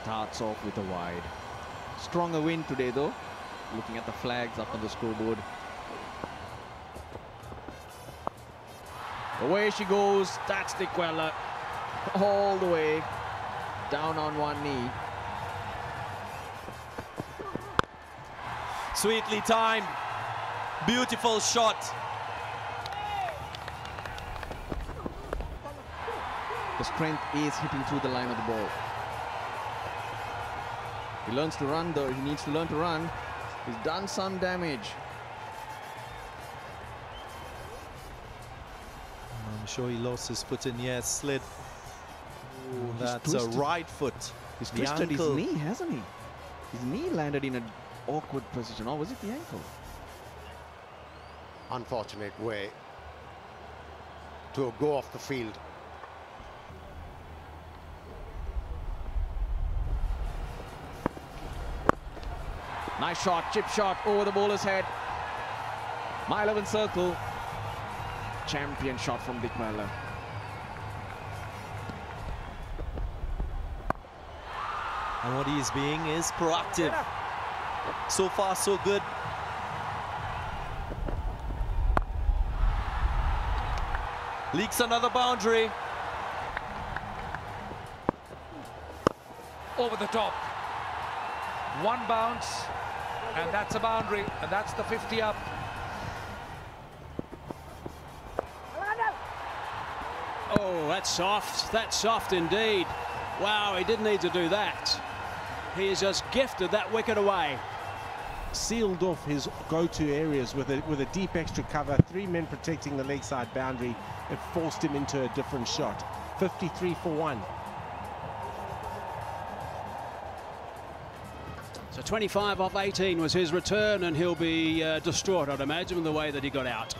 Starts off with a wide. Stronger win today though. Looking at the flags up on the scoreboard. Away she goes. That's Dikwella. All the way. Down on one knee. Sweetly timed. Beautiful shot. The strength is hitting through the line of the ball. He learns to run though. He needs to learn to run. He's done some damage. I'm sure he lost his foot in the air, slid. Ooh, that's a right foot. He's twisted his knee, hasn't he? His knee landed in an awkward position. Or was it the ankle? Unfortunate way to go off the field. Nice shot, chip shot over the bowler's head. My 11 circle. Champion shot from Dikwella. And what he is being is proactive. So far, so good. Leaks another boundary. Over the top. One bounce, and that's a boundary, and that's the 50 up. Oh, that's soft indeed. Wow, he didn't need to do that. He has just gifted that wicket away. Sealed off his go-to areas with a deep extra cover, 3 men protecting the leg side boundary. It forced him into a different shot. 53 for 1. So 25 off 18 was his return, and he'll be distraught, I'd imagine, the way that he got out.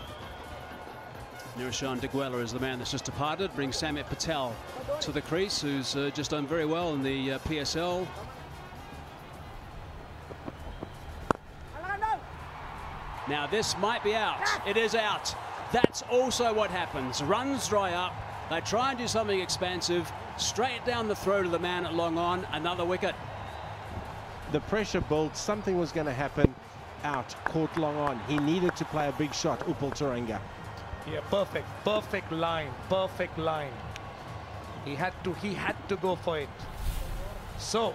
Nirashan Dikwella is the man that's just departed, brings Samit Patel to the crease, who's just done very well in the PSL. Now this might be out. It is out. That's also what happens. Runs dry up. They try and do something expansive. Straight down the throat of the man at long on. Another wicket. The pressure built. Something was going to happen. Out. Caught long on. He needed to play a big shot. Upal Taranga. Yeah, perfect line, perfect line. He had to go for it. So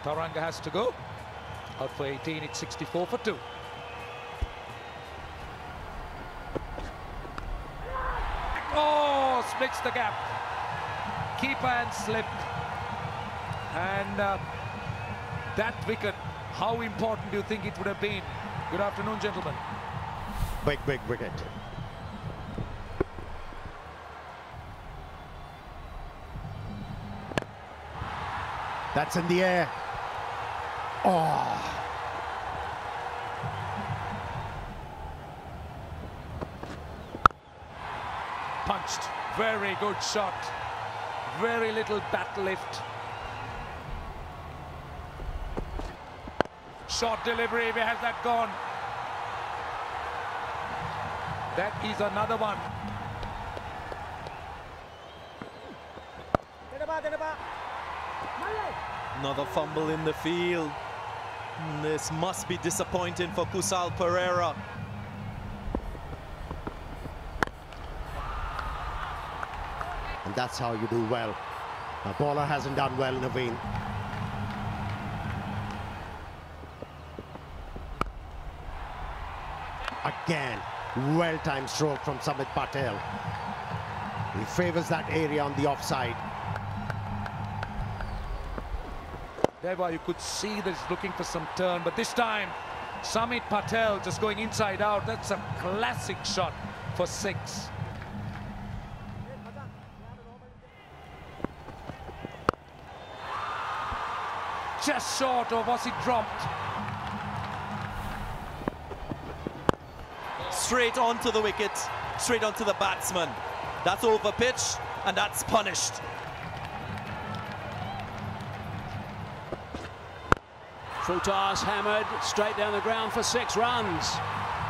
Taranga has to go. Out for 18, it's 64 for 2. Oh, splits the gap. Keeper and slip. And that wicket, how important do you think it would have been? Good afternoon, gentlemen. Big wicket. That's in the air. Oh. Punched. Very good shot. Very little bat lift. Short delivery. Where has that gone? That is another one. Another fumble in the field. This must be disappointing for Kusal Pereira. And that's how you do well. A bowler hasn't done well, Naveen. Again, well-timed stroke from Samit Patel. He favors that area on the offside. There you could see that he's looking for some turn, but this time Samit Patel just going inside out. That's a classic shot for 6. Just short, or was he dropped? Straight onto the wicket, straight onto the batsman. That's over pitch, and that's punished. Full toss, hammered, straight down the ground for 6 runs.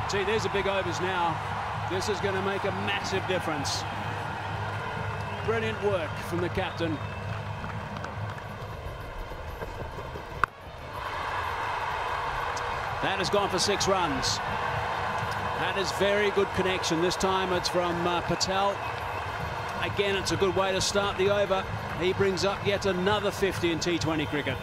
Gee, there's a big overs now. This is going to make a massive difference. Brilliant work from the captain. That has gone for 6 runs. That is very good connection. This time it's from Patel. Again, it's a good way to start the over. He brings up yet another 50 in T20 cricket.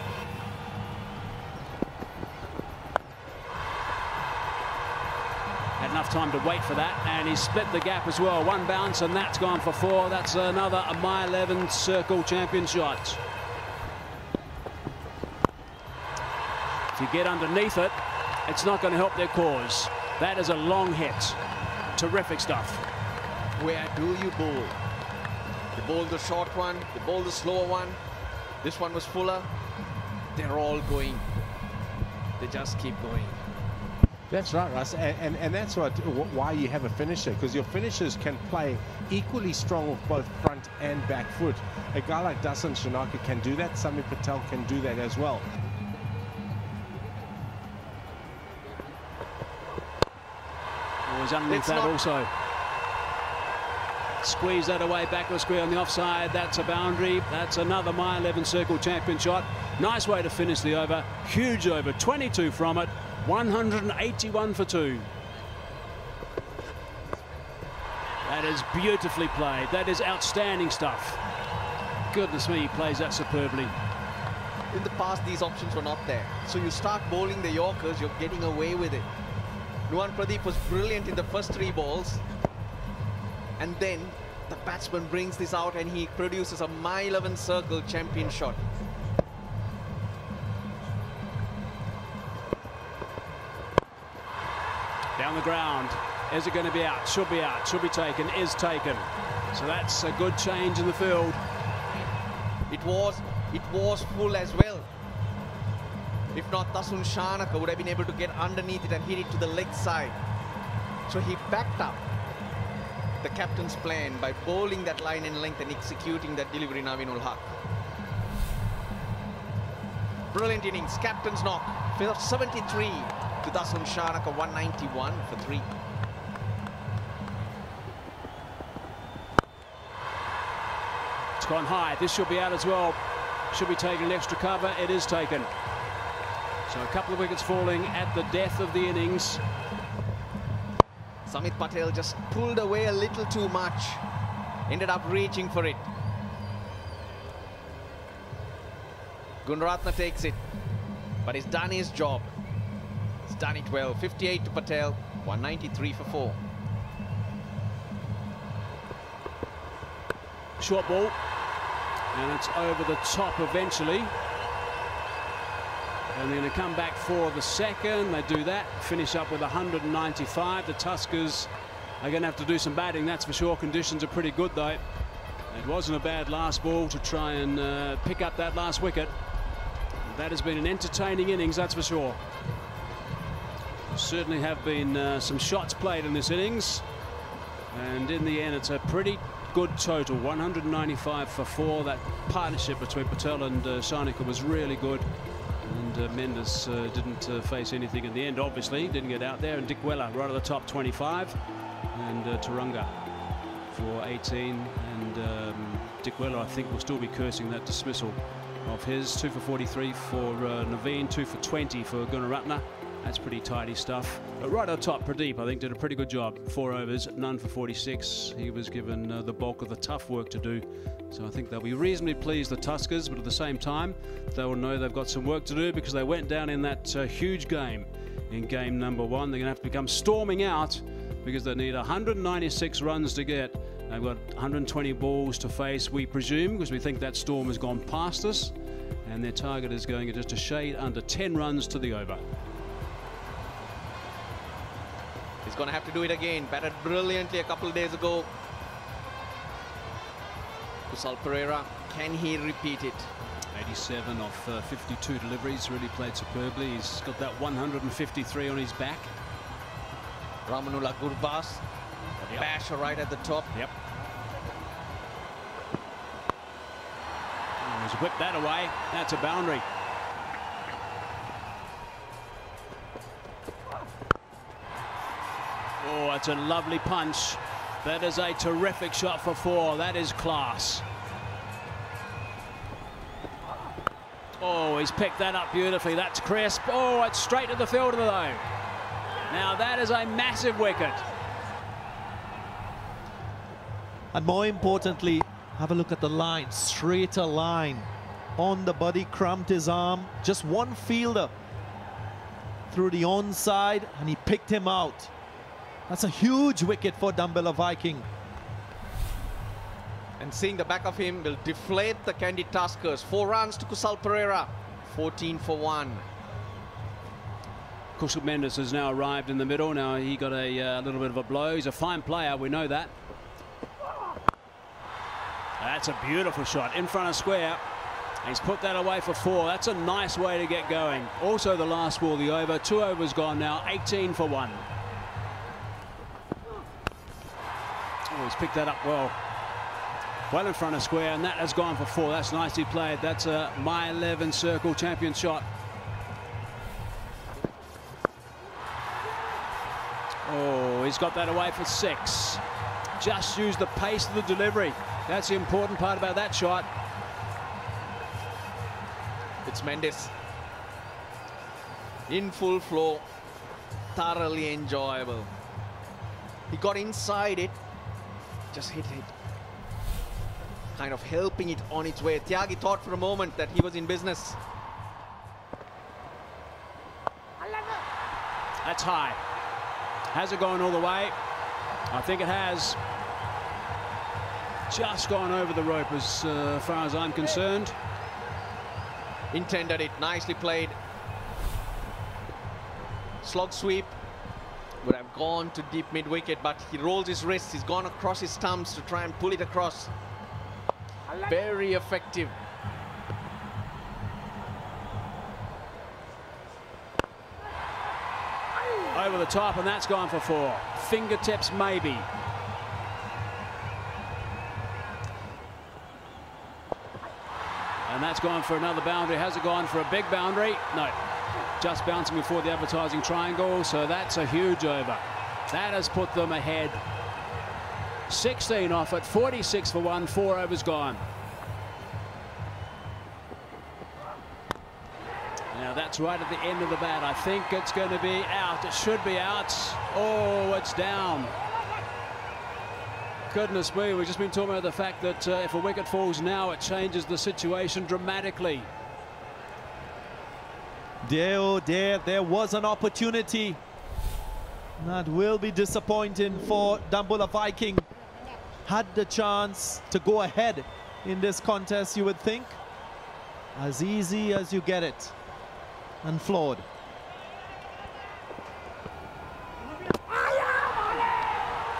Had enough time to wait for that, and he split the gap as well. 1 bounce, and that's gone for 4. That's another My11 circle champion shot. If you get underneath it, it's not going to help their cause. That is a long hit. Terrific stuff. Where do you bowl? You bowl the short one, you bowl the slower one. This one was fuller. They're all going. They just keep going. That's right, Russ, and that's why you have a finisher, because your finishers can play equally strong with both front and back foot. A guy like Dasan Shanaka can do that. Samit Patel can do that as well. Always underneath that also. Squeeze that away, backward square on the offside. That's a boundary. That's another My11 circle champion shot. Nice way to finish the over. Huge over, 22 from it. 181 for 2. That is beautifully played. That is outstanding stuff. Goodness me, he plays that superbly. In the past, these options were not there. So you start bowling the Yorkers, you're getting away with it. Nuwan Pradeep was brilliant in the first 3 balls. And then the batsman brings this out and he produces a My11 circle champion shot. Down the ground. Is it going to be out? Should be out. Should be taken. Is taken. So that's a good change in the field. It was full as well. If not, Dasun Shanaka would have been able to get underneath it and hit it to the leg side. So he backed up the captain's plan by bowling that line in length and executing that delivery, Navinul Haq. Brilliant innings, captain's knock, 73 to Dasun Shanaka, 191 for 3. It's gone high. This should be out as well. Should be taking an extra cover. It is taken. So a couple of wickets falling at the death of the innings. Samit Patel just pulled away a little too much. Ended up reaching for it. Gunaratne takes it, but he's done his job. He's done it well. 58 to Patel, 193 for 4. Short ball, and it's over the top eventually. And they're going to come back for the second. They do that, finish up with 195. The Tuskers are going to have to do some batting, that's for sure. Conditions are pretty good though. It wasn't a bad last ball to try and pick up that last wicket. That has been an entertaining innings, that's for sure. Certainly have been some shots played in this innings. And in the end, it's a pretty good total, 195 for 4. That partnership between Patel and Shanaka was really good. And Mendes didn't face anything in the end, obviously. Didn't get out there. And Dikwela right at the top, 25. And Turunga for 18. And Dikwela, I think, will still be cursing that dismissal of his. 2 for 43 for Naveen, 2 for 20 for Gunaratne. That's pretty tidy stuff. But right on top, Pradeep, I think, did a pretty good job. 4 overs, none for 46. He was given the bulk of the tough work to do. So I think they'll be reasonably pleased, the Tuskers, but at the same time, they will know they've got some work to do because they went down in that huge game in game number 1. They're going to have to become storming out because they need 196 runs to get. They've got 120 balls to face, we presume, because we think that storm has gone past us. And their target is going just a shade under 10 runs to the over. He's going to have to do it again. Batted brilliantly a couple of days ago. Kusal Pereira, can he repeat it? 87 of 52 deliveries, really played superbly. He's got that 153 on his back. Ramanullah Gurbas, Yep. basher right at the top. Yep. He's whipped that away. That's a boundary. Oh, that's a lovely punch. That is a terrific shot for 4. That is class. Oh, he's picked that up beautifully. That's crisp. Oh, it's straight to the fielder though. Now that is a massive wicket. And more importantly, have a look at the line, straighter line. On the body, cramped his arm. Just one fielder through the onside, and he picked him out. That's a huge wicket for Dambulla Viiking. And seeing the back of him will deflate the Kandy Tuskers. 4 runs to Kusal Pereira, 14 for 1. Kusal Mendes has now arrived in the middle. Now he got a little bit of a blow. He's a fine player, we know that. That's a beautiful shot in front of square. He's put that away for 4. That's a nice way to get going. Also the last ball, the over. 2 overs gone now, 18 for 1. Oh, he's picked that up well. Well in front of square, and that has gone for 4. That's nicely played. That's a My 11 circle champion shot. Oh, he's got that away for 6. Just use the pace of the delivery. That's the important part about that shot. It's Mendes. In full flow. Thoroughly enjoyable. He got inside it. Just hit it. Kind of helping it on its way. Tyagi thought for a moment that he was in business. That's high. Has it gone all the way? I think it has. Just gone over the rope as far as I'm concerned. Intended it. Nicely played. Slog sweep. Would have gone to deep mid wicket, but he rolls his wrists. He's gone across his stumps to try and pull it across. Very effective. Over the top, and that's gone for 4. Fingertips maybe. And that's gone for another boundary. Has it gone for a big boundary? No. Just bouncing before the advertising triangle, so that's a huge over. That has put them ahead. 16 off at 46 for 1, 4 overs gone. Now that's right at the end of the bat. I think it's going to be out. It should be out. Oh, it's down. Goodness me, we've just been talking about the fact that if a wicket falls now, it changes the situation dramatically. There was an opportunity. That will be disappointing for Dambulla Viiking. Had the chance to go ahead in this contest, you would think. As easy as you get it. And flawed.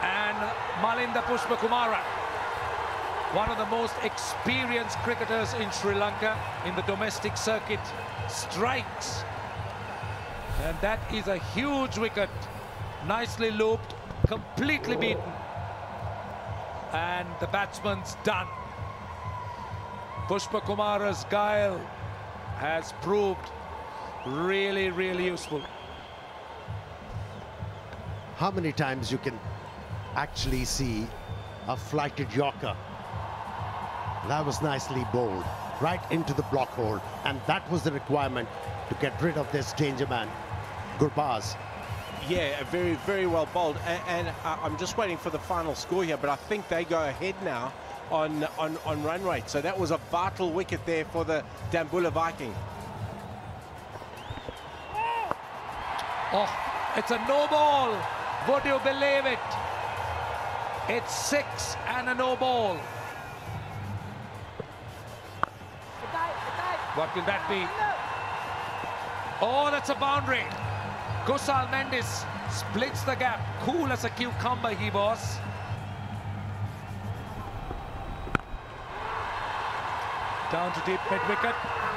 And Malinda Pushpakumara, one of the most experienced cricketers in Sri Lanka in the domestic circuit, strikes. And that is a huge wicket. Nicely looped, completely beaten. And the batsman's done. Pushpakumara's guile has proved really, really useful. How many times you can actually see a flighted Yorker? That was nicely bowled right into the block hole, and that was the requirement to get rid of this danger man. Gurbaz. Yeah, very, very well bowled. And I'm just waiting for the final score here, but I think they go ahead now on run rate. So that was a vital wicket there for the Dambulla Viiking. Oh, it's a no ball. Would you believe it? It's 6 and a no ball. What will that be? Oh, that's a boundary. Kusal Mendes splits the gap. Cool as a cucumber he was. Down to deep mid-wicket.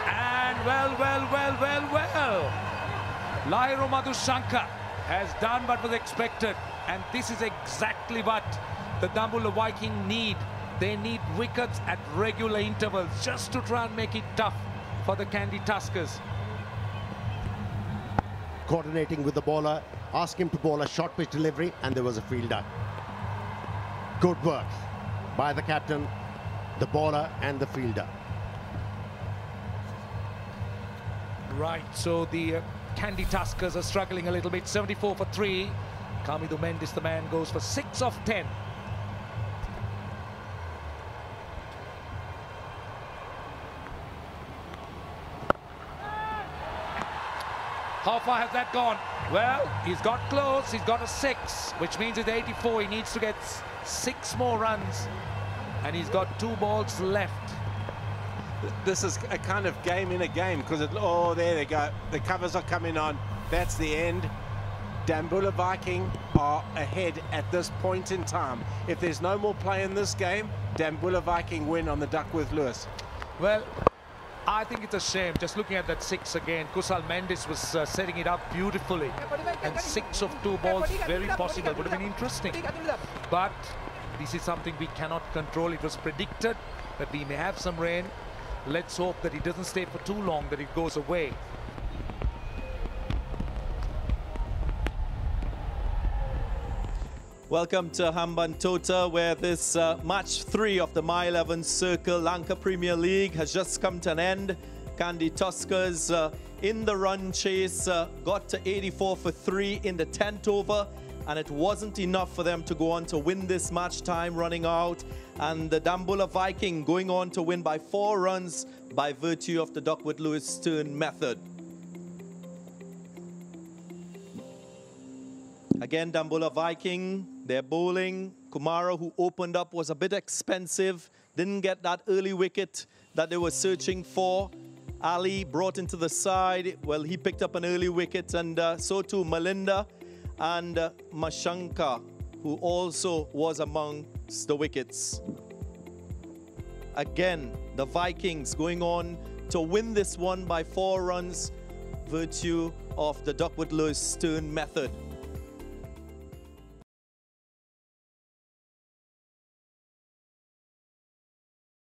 And well. Lairu Madhushankar has done what was expected. And this is exactly what the Dambulla Viiking need. They need wickets at regular intervals just to try and make it tough for the Kandy Tuskers. Coordinating with the bowler, ask him to bowl a short pitch delivery, and there was a fielder. Good work by the captain, the bowler and the fielder. Right, so the Kandy Tuskers are struggling a little bit. 74 for 3. Kamidu Mendis, the man, goes for 6 of 10. How far has that gone? Well, he's got close. He's got a 6, which means it's 84. He needs to get 6 more runs, and he's got 2 balls left. This is a kind of game in a game, because oh, there they go. The covers are coming on. That's the end. Dambulla Viking are ahead at this point in time. If there's no more play in this game, Dambulla Viking win on the Duckworth Lewis. Well, I think it's a shame. Just looking at that 6 again, Kusal Mendis was setting it up beautifully. And 6 of 2 balls, very possible. Would have been interesting. But this is something we cannot control. It was predicted that we may have some rain. Let's hope that it doesn't stay for too long, that it goes away. Welcome to Hambantota, where this match 3 of the My 11 Circle Lanka Premier League has just come to an end. Kandy Tuskers in the run chase got to 84 for 3 in the 10th over, and it wasn't enough for them to go on to win this match, time running out. And the Dambulla Viking going on to win by 4 runs by virtue of the Duckworth Lewis Stern method. Again, Dambulla Viking, their bowling. Kumara, who opened up, was a bit expensive. Didn't get that early wicket that they were searching for. Ali brought into the side. Well, he picked up an early wicket, and so too Malinda and Mashanka, who also was amongst the wickets. Again, the Vikings going on to win this one by 4 runs, virtue of the Duckworth Lewis Stern method.